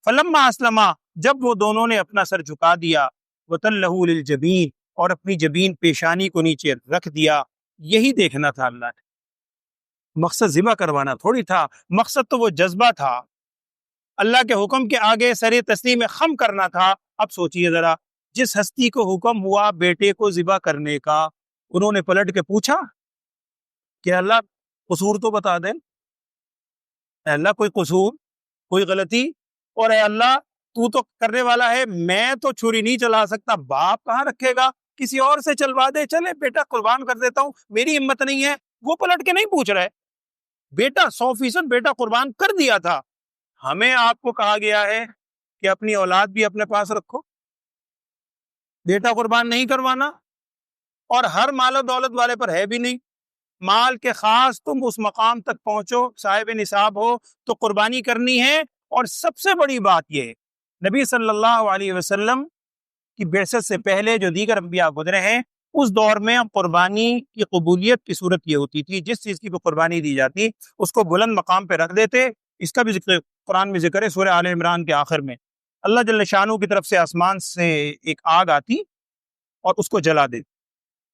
فلما اسلما، جب وہ دونوں نے اپنا سر جھکا دیا، وتلہ للجبین، اور اپنی جبین پیشانی کو نیچے رکھ دیا، یہی دیکھنا تھا اللہ نے۔ مقصد ذبح کروانا تھوڑی تھا، مقصد تو وہ جذبہ تھا، اللہ کے حکم کے آگے سر تسلیم خم کرنا تھا۔ اب سوچئے ذرا، جس ہستی کو حکم ہوا بیٹے کو ذبح کرنے کا، انہوں نے پلٹ کے پوچھا کہ اللہ قصور تو بتا دیں، اے اللہ کوئی قصور، کوئی غلطی، اور اے اللہ تو کرنے والا ہے، میں تو چھری نہیں چلا سکتا، باپ کہاں رکھے گا، کسی اور سے چلوا دے، چلے بیٹا قربان کر دیتا ہوں، میری ہمت نہیں ہے۔ وہ پلٹ کے نہیں پوچھ رہے، بیٹا 100% بیٹا قربان کر دیا تھا۔ ہمیں آپ کو کہا گیا ہے کہ اپنی اولاد بھی اپنے پاس رکھو، بیٹا قربان نہیں کروانا، اور ہر مال و دولت والے پر ہے بھی نہیں۔ مال کے خاص تم اس مقام تک پہنچو، صاحب نصاب ہو تو قربانی کرنی ہے۔ اور سب سے بڑی بات یہ ہے، نبی صلی اللہ علیہ وسلم کی بعثت سے پہلے جو دیگر انبیاء گزرے ہیں، اس دور میں قربانی کی قبولیت کی صورت یہ ہوتی تھی، جس چیز کی بھی قربانی دی جاتی اس کو بلند مقام پہ رکھ دیتے۔ اس کا بھی ذکر قرآن میں ذکر ہے، سورہ آل عمران کے آخر میں اللہ جل شانہ کی طرف سے آسمان سے ایک آگ آتی اور اس کو جلا دیتی،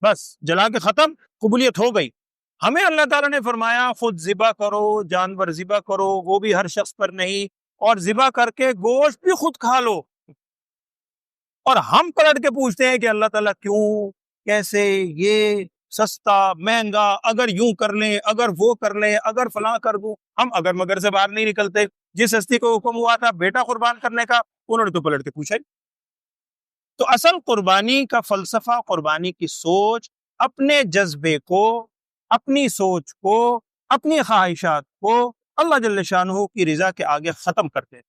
بس جلا کے ختم، قبولیت ہو گئی۔ ہمیں اللہ تعالیٰ نے فرمایا خود ذبح کرو، جانور ذبح کرو، وہ بھی ہر شخص پر نہیں، اور ذبح کر کے گوشت بھی خود کھا لو۔ اور ہم پلٹ کے پوچھتے ہیں کہ اللہ تعالیٰ کیوں، کیسے، یہ سستا مہنگا، اگر یوں کر لیں، اگر وہ کر لیں، اگر فلاں کر دوں۔ ہم اگر مگر سے باہر نہیں نکلتے۔ جس ہستی کو حکم ہوا تھا بیٹا قربان کرنے کا، انہوں نے تو پلٹ کے پوچھا ہی۔ تو اصل قربانی کا فلسفہ، قربانی کی سوچ، اپنے جذبے کو، اپنی سوچ کو، اپنی خواہشات کو اللہ جل شانہ کی رضا کے آگے ختم کرتے۔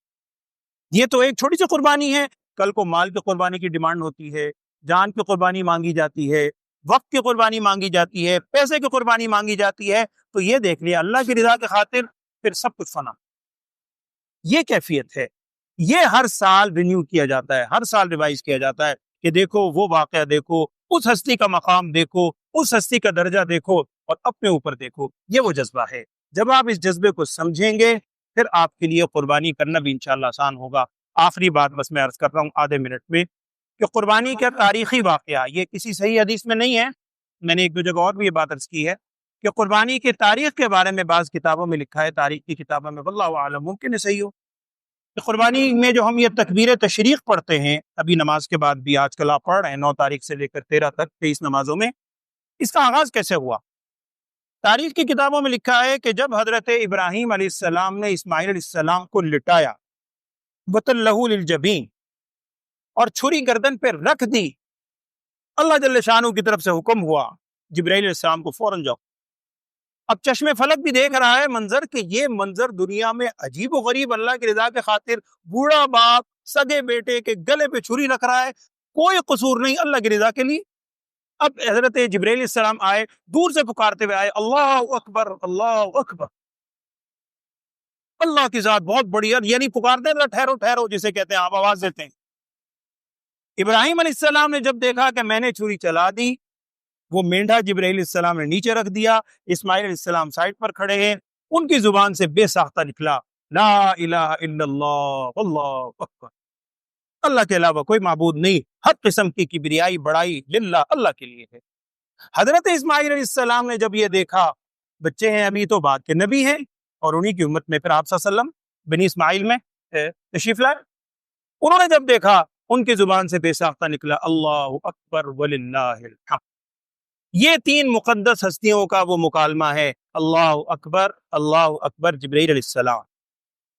یہ تو ایک چھوٹی سی قربانی ہے، کل کو مال کی قربانی کی ڈیمانڈ ہوتی ہے، جان کی قربانی مانگی جاتی ہے، وقت کی قربانی مانگی جاتی ہے، پیسے کی قربانی مانگی جاتی ہے، تو یہ دیکھ لیا اللہ کی رضا کے خاطر پھر سب کچھ فنا۔ یہ کیفیت ہے، یہ ہر سال رینیو کیا جاتا ہے، ہر سال ریوائز کیا جاتا ہے کہ دیکھو وہ واقعہ، دیکھو اس ہستی کا مقام، دیکھو اس ہستی کا درجہ، دیکھو اور اپنے اوپر دیکھو۔ یہ وہ جذبہ ہے۔ جب آپ اس جذبے کو سمجھیں گے پھر آپ کے لیے قربانی کرنا بھی انشاءاللہ آسان ہوگا۔ آخری بات بس میں عرض کر رہا ہوں آدھے منٹ میں، کہ قربانی کا تاریخی واقعہ یہ کسی صحیح حدیث میں نہیں ہے، میں نے 1-2 جگہ اور بھی یہ بات عرض کی ہے کہ قربانی کی تاریخ کے بارے میں بعض کتابوں میں لکھا ہے، تاریخ کی کتابوں میں، واللہ اعلم، ممکن ہے صحیح ہو، کہ قربانی میں جو ہم یہ تکبیر تشریق پڑھتے ہیں ابھی نماز کے بعد بھی، آج کل آپ پڑھ رہے ہیں 9 تاریخ سے لے کر 13 تک 23 نمازوں میں، اس کا آغاز کیسے ہوا؟ تاریخ کی کتابوں میں لکھا ہے کہ جب حضرت ابراہیم علیہ السلام نے اسماعیل علیہ السلام کو لٹایا، وَتَلَّهُ لِلْجَبِينِ، اور چھری گردن پہ رکھ دی، اللہ جل شانہ کی طرف سے حکم ہوا جبرائیل علیہ السلام کو فوراً جاؤ۔ اب چشم فلک بھی دیکھ رہا ہے منظر، کہ یہ منظر دنیا میں عجیب و غریب، اللہ کی رضا کے خاطر بوڑھا باپ سگے بیٹے کے گلے پہ چھری رکھ رہا ہے، کوئی قصور نہیں، اللہ کی رضا کے لیے۔ اب حضرت جبرائیل علیہ السلام آئے، دور سے پکارتے ہوئے آئے، اللہ اکبر، اللہ اکبر، اللہ کی ذات بہت بڑی ہے، یعنی پکارتے ہیں ٹھہرو ٹھہرو جسے کہتے ہیں، آپ آواز دیتے ہیں۔ ابراہیم علیہ السلام نے جب دیکھا کہ میں نے چھری چلا دی، وہ مینڈھا جبرائیل علیہ السلام نے نیچے رکھ دیا، اسماعیل علیہ السلام سائڈ پر کھڑے ہیں، ان کی زبان سے بے ساختہ نکلا لا الہ الا اللہ واللہ اکبر، اللہ کے علاوہ کوئی معبود نہیں، ہر قسم کی کبریائی بڑائی للہ، اللہ کے لیے ہے۔ حضرت اسماعیل علیہ السلام نے جب یہ دیکھا، بچے ہیں ابھی تو بعد کے نبی ہیں، اور انہی کی امت میں پھر آپ صلی اللہ علیہ وسلم بنی اسماعیل میں تشریف لائے، انہوں نے جب دیکھا ان کی زبان سے بے ساختہ نکلا اللہ اکبر وللہ الحمد۔ یہ تین مقدس ہستیوں کا وہ مکالمہ ہے، اللہ اکبر جبرائیل علیہ السلام،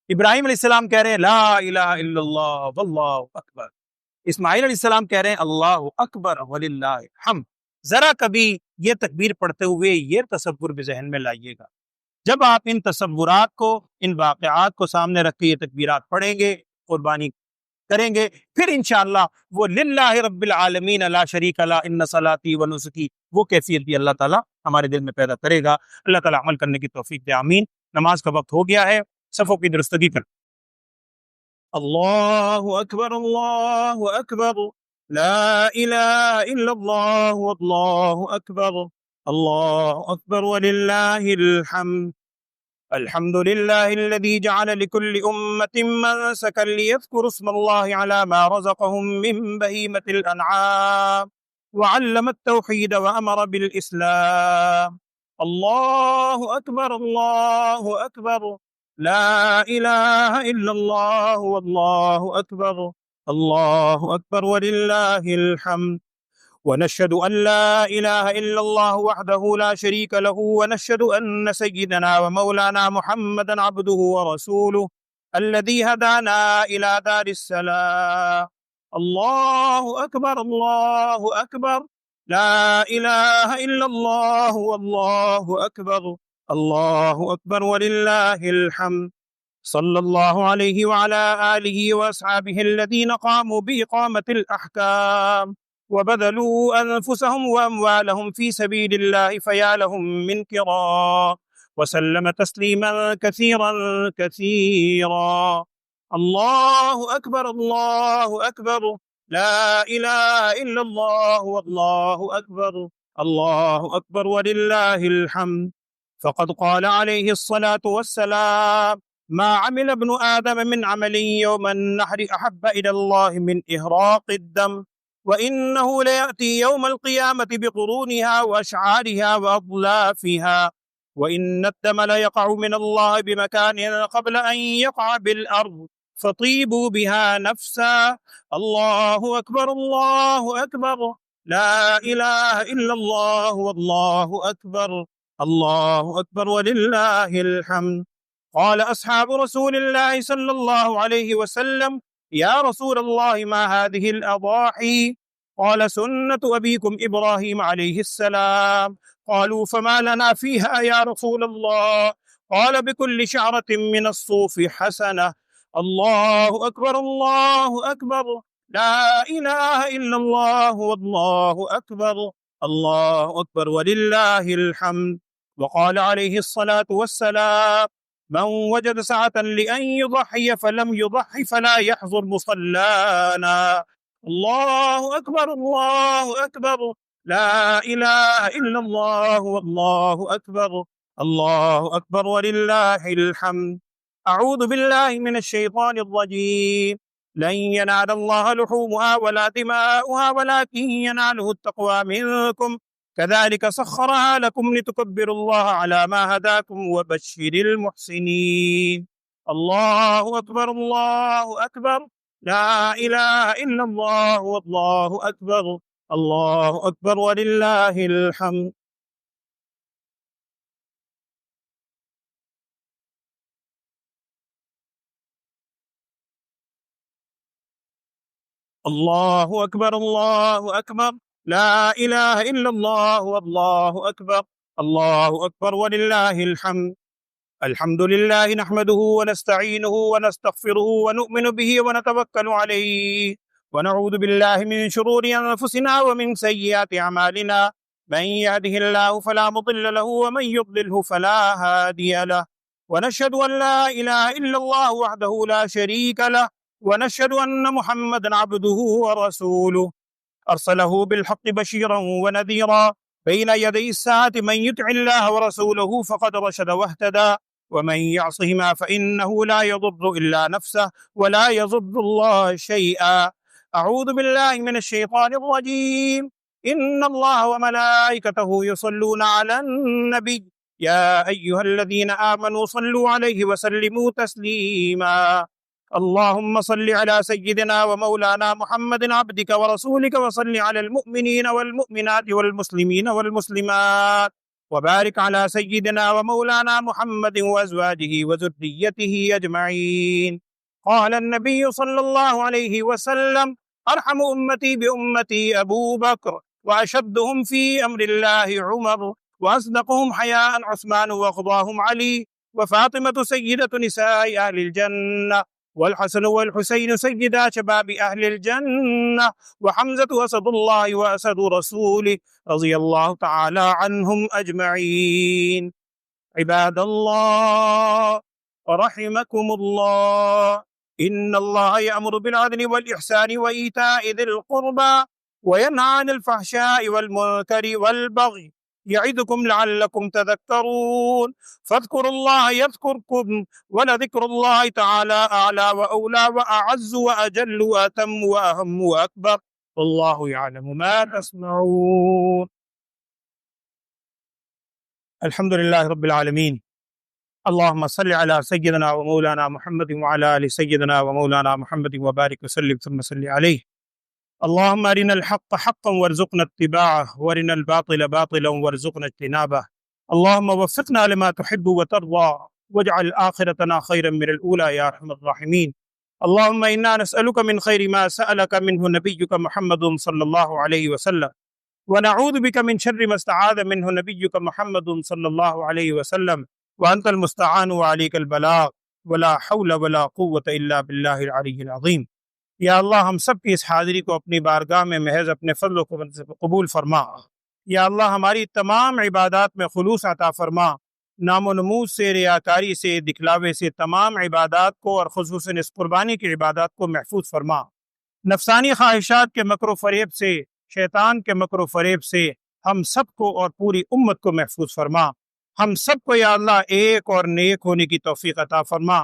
ابراہیم علیہ السلام کہہ رہے ہیں لا الہ الا اللہ واللہ اکبر، اسماعیل علیہ السلام کہہ رہے ہیں اللہ اکبر وللہ الحمد۔ ذرا کبھی یہ تکبیر پڑھتے ہوئے یہ تصور بھی ذہن میں لائیے گا، جب آپ ان تصورات کو، ان واقعات کو سامنے رکھ کے یہ تکبیرات پڑھیں گے، قربانی کریں گے، پھر انشاءاللہ وہ للہ رب العالمین لا شریک لہ ان صلاتی و نسکی، وہ کیفیت بھی اللہ تعالیٰ ہمارے دل میں پیدا کرے گا۔ اللہ تعالیٰ عمل کرنے کی توفیق دے، آمین۔ نماز کا وقت ہو گیا ہے، صفوں کی درستگی کر۔ اللہ اکبر لا الہ الا اللہ واللہ اکبر وللہ الحمد۔ الحمد لله الذي جعل لكل أمة منسكا ليذكروا اسم الله على ما رزقهم من بهيمة الأنعام وعلم التوحيد وأمر بالإسلام۔ الله أكبر لا إله إلا الله والله أكبر ولله الحمد۔ ونشهد أن لا إله إلا الله وحده لا شريك له، ونشهد أن سيدنا ومولانا محمدا عبده ورسوله الذي هدانا إلى دار السلام۔ الله أكبر لا إله إلا الله والله أكبر ولله الحمد۔ صلى الله عليه وعلى آله وأصحابه الذين قاموا بإقامة الأحكام وبذلوا أنفسهم وأموالهم في سبيل الله فيا لهم من كرام، وسلم تسليما كثيرا الله أكبر لا إله إلا الله والله أكبر ولله الحمد۔ فقد قال عليه الصلاة والسلام ما عمل ابن آدم من عمل يوم النحر أحب إلى الله من إهراق الدم، وإنه ليأتي يوم القيامة بقرونها وأشعارها وأضلافها، وإن الدم ليقع من الله بمكان قبل أن يقع بالأرض فطيبوا بها نفسا۔ الله أكبر لا إله إلا الله والله أكبر ولله الحمد۔ قال أصحاب رسول الله صلى الله عليه وسلم يا رسول الله ما هذه الأضاحي؟ قال سنة أبيكم إبراهيم عليه السلام۔ قالوا فما لنا فيها يا رسول الله؟ قال بكل شعرة من الصوف حسنة۔ الله أكبر لا إله إلا الله والله أكبر ولله الحمد۔ وقال عليه الصلاة والسلام من وجد سعة لأن يضحي فلم يضحي فلا يحضر مصلانا۔ الله أكبر لا إله إلا الله والله أكبر ولله الحمد۔ أعوذ بالله من الشيطان الرجيم۔ لن ينال الله لحومها ولا دماؤها ولكن يناله التقوى منكم، كذلك سخرها لكم لتكبروا الله على ما هداكم وبشر المحسنين۔ الله أكبر لا إله إلا الله والله أكبر ولله الحمد۔ الله أكبر لا إله إلا الله والله أكبر ولله الحمد۔ الحمد لله نحمده ونستعينه ونستغفره ونؤمن به ونتوكل عليه، ونعوذ بالله من شرور أنفسنا ومن سيئات أعمالنا، من يهده الله فلا مضل له ومن يضلله فلا هادي له، ونشهد أن لا إله إلا الله وحده لا شريك له، ونشهد أن محمدا عبده ورسوله أرسله بالحق بشيرا ونذيرا بين يدي الساعة. من يطع الله ورسوله فقد رشد واهتدى، ومن يعصهما فإنه لا يضر إلا نفسه ولا يضر الله شيئا. أعوذ بالله من الشيطان الرجيم. إن الله وملائكته يصلون على النبي يا أيها الذين آمنوا صلوا عليه وسلموا تسليما. اللهم صل على سيدنا ومولانا محمد عبدك ورسولك، وصل على المؤمنين والمؤمنات والمسلمين والمسلمات، وبارك على سيدنا ومولانا محمد وأزواجه وذريته أجمعين. قال النبي صلى الله عليه وسلم: أرحم أمتي بأمتي أبو بكر، وأشدهم في أمر الله عمر، وأصدقهم حياء عثمان، وأقضاهم علي، وفاطمة سيدة نساء أهل الجنة، والحسن والحسين سيدا شباب أهل الجنة، وحمزة أسد الله وأسد رسوله رضي الله تعالى عنهم أجمعين. عباد الله رحمكم الله، إن الله يأمر بالعدل والإحسان وإيتاء ذي القربى وينهى عن الفحشاء والمنكر والبغي يعظكم لعلكم تذكرون. فاذكروا الله يذكركم، ولذكر الله تعالى أعلى وأولى وأعز وأجل وأتم وأهم وأكبر، والله يعلم ما تصنعون. الحمد لله رب العالمين. اللهم صل على سيدنا ومولانا محمد وعلى آل سيدنا ومولانا محمد وبارك وسلم ثم صل عليه. اللهم أرنا الحق حقا وارزقنا اتباعه، وارنا الباطل باطلا وارزقنا اجتنابه. اللهم وفقنا لما تحب وترضى، واجعل آخرتنا خيرا من الأولى يا أرحم الراحمين. اللهم إنا نسألك من خير ما سألك منه نبيك محمد صلى الله عليه وسلم، ونعوذ بك من شر ما استعاذ منه نبيك محمد صلى الله عليه وسلم، وأنت المستعان وعليك البلاغ، ولا حول ولا قوة إلا بالله العلي العظيم. یا اللہ ہم سب کی اس حاضری کو اپنی بارگاہ میں محض اپنے فضل و کرم سے قبول فرما۔ یا اللہ ہماری تمام عبادات میں خلوص عطا فرما، نام و نمود سے، ریاکاری سے، دکھلاوے سے تمام عبادات کو اور خصوصاً اس قربانی کی عبادات کو محفوظ فرما۔ نفسانی خواہشات کے مکر و فریب سے، شیطان کے مکر و فریب سے ہم سب کو اور پوری امت کو محفوظ فرما۔ ہم سب کو یا اللہ ایک اور نیک ہونے کی توفیق عطا فرما،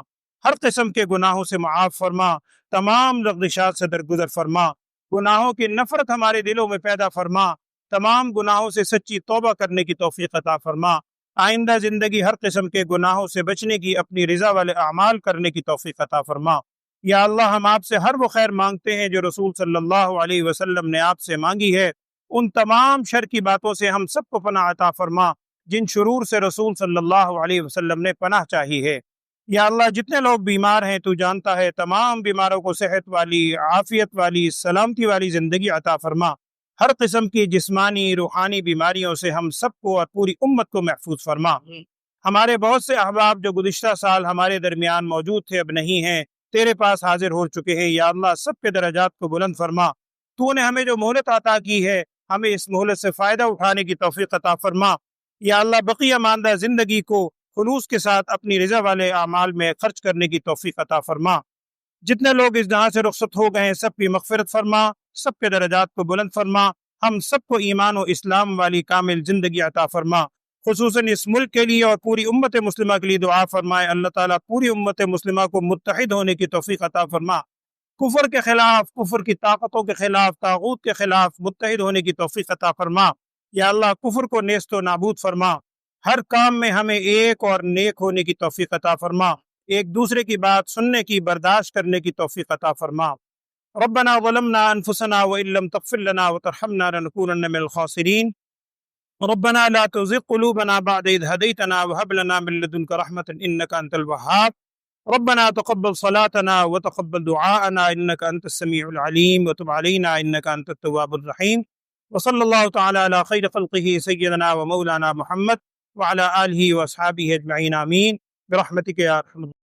ہر قسم کے گناہوں سے معاف فرما، تمام لغزشات سے درگزر فرما، گناہوں کی نفرت ہمارے دلوں میں پیدا فرما، تمام گناہوں سے سچی توبہ کرنے کی توفیق عطا فرما، آئندہ زندگی ہر قسم کے گناہوں سے بچنے کی، اپنی رضا والے اعمال کرنے کی توفیق عطا فرما۔ یا اللہ ہم آپ سے ہر وہ خیر مانگتے ہیں جو رسول صلی اللہ علیہ وسلم نے آپ سے مانگی ہے، ان تمام شر کی باتوں سے ہم سب کو پناہ عطا فرما جن شرور سے رسول صلی اللہ علیہ وسلم نے پناہ چاہی ہے۔ یا اللہ جتنے لوگ بیمار ہیں تو جانتا ہے، تمام بیماروں کو صحت والی، عافیت والی، سلامتی والی زندگی عطا فرما، ہر قسم کی جسمانی روحانی بیماریوں سے ہم سب کو اور پوری امت کو محفوظ فرما۔ ہمارے بہت سے احباب جو گزشتہ سال ہمارے درمیان موجود تھے اب نہیں ہیں، تیرے پاس حاضر ہو چکے ہیں، یا اللہ سب کے درجات کو بلند فرما۔ تو نے ہمیں جو مہلت عطا کی ہے، ہمیں اس مہلت سے فائدہ اٹھانے کی توفیق عطا فرما۔ یا اللہ بقیہ ماندہ زندگی کو خلوص کے ساتھ اپنی رضا والے اعمال میں خرچ کرنے کی توفیق عطا فرما۔ جتنے لوگ اس جہاں سے رخصت ہو گئے ہیں سب کی مغفرت فرما، سب کے درجات کو بلند فرما، ہم سب کو ایمان و اسلام والی کامل زندگی عطا فرما۔ خصوصاً اس ملک کے لیے اور پوری امت مسلمہ کے لیے دعا فرمائے، اللہ تعالیٰ پوری امت مسلمہ کو متحد ہونے کی توفیق عطا فرما، کفر کے خلاف، کفر کی طاقتوں کے خلاف، طاغوت کے خلاف متحد ہونے کی توفیق عطا فرما۔ یا اللہ کفر کو نیست و نابود فرما، ہر کام میں ہمیں ایک اور نیک ہونے کی توفیق عطا فرما، ایک دوسرے کی بات سننے کی، برداشت کرنے کی توفیق عطا فرما۔ ربنا ظلمنا انفسنا وان لم تغفر لنا وترحمنا لنكونن من الخاسرين ربنا لا تزغ قلوبنا بعد إذ هديتنا وهب لنا من لدنك رحمة إنك أنت الوهاب ربنا تقبل صلاتنا وتقبل دعاءنا إنك أنت السميع العليم وتب علينا إنك أنت التواب الرحيم وصلى الله تعالى على خير خلقه سيدنا ومولانا محمد وعلى آله وأصحابه أجمعين آمين برحمتك يا أرحم